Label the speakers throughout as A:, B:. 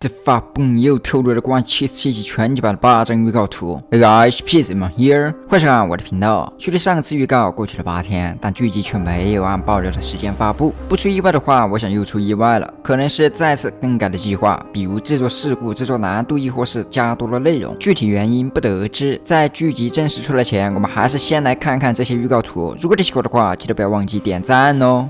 A: 这发布又透露了关于77集全集版的8张预告图。HPM here， 欢迎收看我的频道。距离上次预告过去了8天，但剧集却没有按爆料的时间发布。不出意外的话，我想又出意外了，可能是再次更改的计划，比如制作事故、制作难度，亦或是加多了内容。具体原因不得而知。在剧集正式出来前，我们还是先来看看这些预告图。如果你喜欢的话，记得不要忘记点赞哦。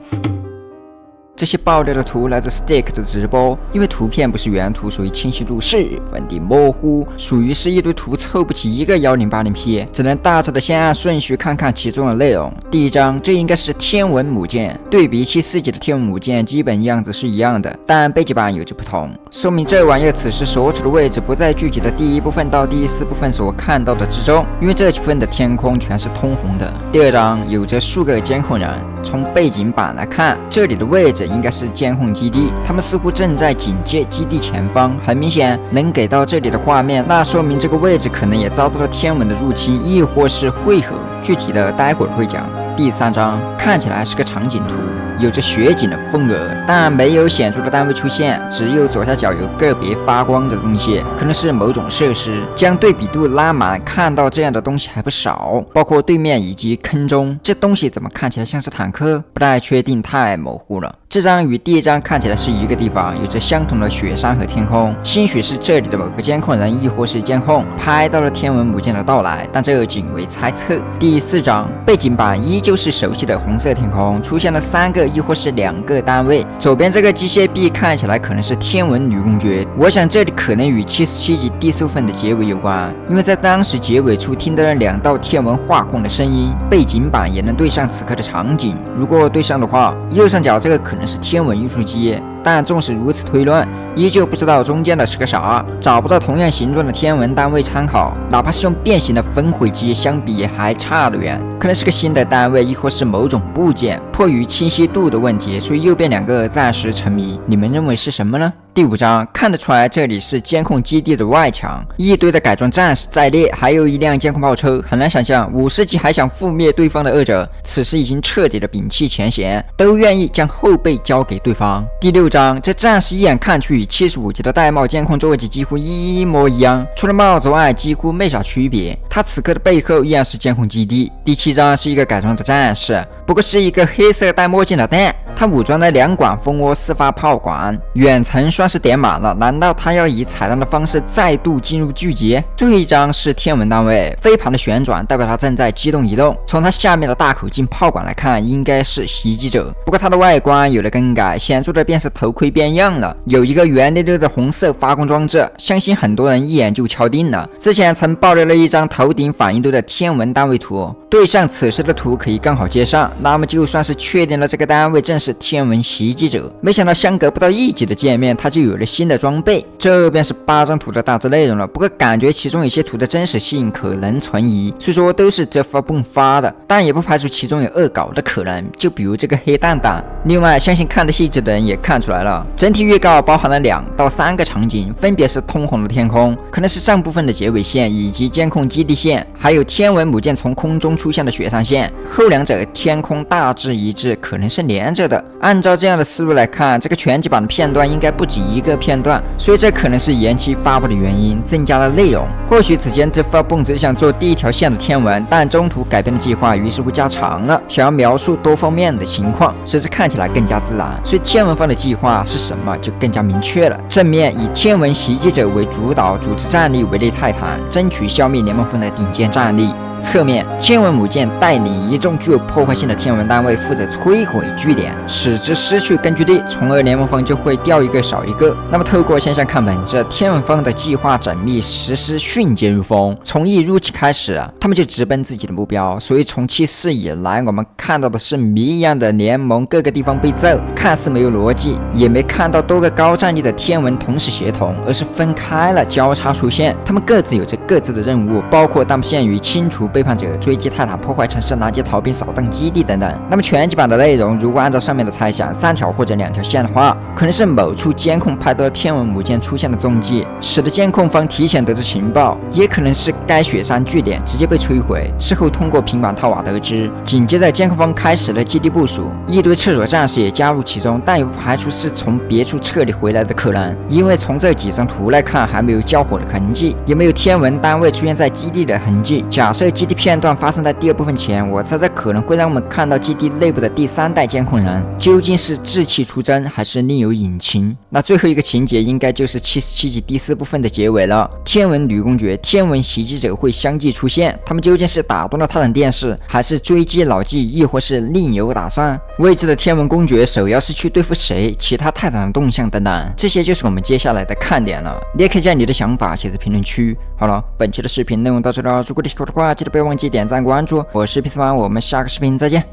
A: 这些爆料的图来自 Stick 的直播，因为图片不是原图，所以清晰度十分的模糊，属于是一堆图凑不起一个 1080P， 只能大致的先按顺序看看其中的内容。第一张，这应该是天文母舰，对比74集的天文母舰，基本样子是一样的，但背景板有着不同，说明这玩意儿此时所处的位置不在剧集的第一部分到第4部分所看到的之中，因为这部分的天空全是通红的。第二张，有着数个监控人，从背景板来看，这里的位置应该是监控基地，他们似乎正在警戒基地前方。很明显，能给到这里的画面，那说明这个位置可能也遭到了天文的入侵，亦或是汇合。具体的待会儿会讲。第3张看起来是个场景图，有着雪景的风格，但没有显著的单位出现，只有左下角有个别发光的东西，可能是某种设施。将对比度拉满，看到这样的东西还不少，包括对面以及坑中。这东西怎么看起来像是坦克？不太确定，太模糊了。这张与第1张看起来是一个地方，有着相同的雪山和天空，兴许是这里的某个监控人亦或是监控拍到了天文母舰的到来，但这仅为猜测。第4张背景板依旧是熟悉的红色天空，出现了3个亦或是2个单位。左边这个机械臂看起来可能是天文女公爵，我想这里可能与77集第4部分的结尾有关，因为在当时结尾处听到了2道天文画控的声音，背景板也能对上此刻的场景。如果对上的话，右上角这个可能是天文运输机，但纵使如此推论，依旧不知道中间的是个啥，找不到同样形状的天文单位参考，哪怕是用变形的分轨机相比还差得远，可能是个新的单位，亦或是某种部件。迫于清晰度的问题，所以右边2个暂时沉迷，你们认为是什么呢？第5张看得出来这里是监控基地的外墙，一堆的改装战士在列，还有一辆监控炮车。很难想象50集还想覆灭对方的恶者，此时已经彻底的摒弃前嫌，都愿意将后背交给对方。第6张这战士一眼看去与75集的玳瑁监控座机几乎一模一样，除了帽子外几乎没啥区别。他此刻的背后依然是监控基地。第7张是一个改装的战士，不过是一个黑色戴墨镜的蛋，他武装的2管蜂窝4发炮管，远程算是点满了，难道他要以彩蛋的方式再度进入剧集？最后一张是天文单位，飞盘的旋转代表他正在机动移动，从他下面的大口径炮管来看，应该是袭击者。不过他的外观有了更改，显著的便是头盔变样了，有一个圆溜溜的红色发光装置，相信很多人一眼就敲定了。之前曾爆料了一张头顶反应堆的天文单位图，对上此时的图可以刚好接上，那么就算是确定了这个单位正是天文袭击者。没想到相隔不到1集的见面，他就有了新的装备。这便是8张图的大致内容了，不过感觉其中有些图的真实性可能存疑，虽说都是这发蹦发的，但也不排除其中有恶搞的可能，就比如这个黑蛋蛋。另外相信看得细致的人也看出来了，整体预告包含了2到3个场景，分别是通红的天空，可能是上部分的结尾线以及监控基地线，还有天文母舰从空中出现的雪山线，后2者天空大致一致，可能是连着的。按照这样的思路来看，这个全集版的片段应该不止1个片段，所以这可能是延期发布的原因，增加了内容。或许此前这发蹦只想做第1条线的天文，但中途改变了计划，于是乎加长了，想要描述多方面的情况，使之看起来更加自然。所以天文方的计划是什么就更加明确了。正面以天文袭击者为主导，组织战力为类泰坦，争取消灭联盟方的顶尖战力。侧面，天文母舰带领一众具有破坏性的天文单位负责摧毁据点，使之失去根据地，从而联盟方就会掉一个少一个。那么透过现象看本质，天文方的计划缜密，实施迅捷如风。从一入期开始，他们就直奔自己的目标，所以从74以来，我们看到的是谜一样的联盟各个地方被揍，看似没有逻辑，也没看到多个高战力的天文同时协同，而是分开了交叉出现，他们各自有着各自的任务，包括但不限于清除背叛者追击泰坦，破坏城市，拦截逃兵，扫荡基地等等。那么全集版的内容，如果按照上面的猜想，3条或者2条线的话，可能是某处监控拍到了天文母舰出现的踪迹，使得监控方提前得知情报，也可能是该雪山据点直接被摧毁，事后通过平板套瓦得知。紧接着监控方开始了基地部署，一堆厕所战士也加入其中，但也不排除是从别处撤离回来的可能，因为从这几张图来看，还没有交火的痕迹，也没有天文单位出现在基地的痕迹。假设基地片段发生在第2部分前，我猜这可能会让我们看到基地内部的第3代监控人，究竟是志气出征还是另有隐情。那最后一个情节应该就是77集第4部分的结尾了，天文女公爵、天文袭击者会相继出现，他们究竟是打断了泰坦电视，还是追击老纪，亦或是另有打算？未知的天文公爵首要是去对付谁，其他泰坦的动向等等，这些就是我们接下来的看点了。你也可以将你的想法写在评论区。好了，本期的视频内容到这里了，如果你喜欢的话，记得不要忘记点赞关注。我是 PC 王，我们下个视频再见。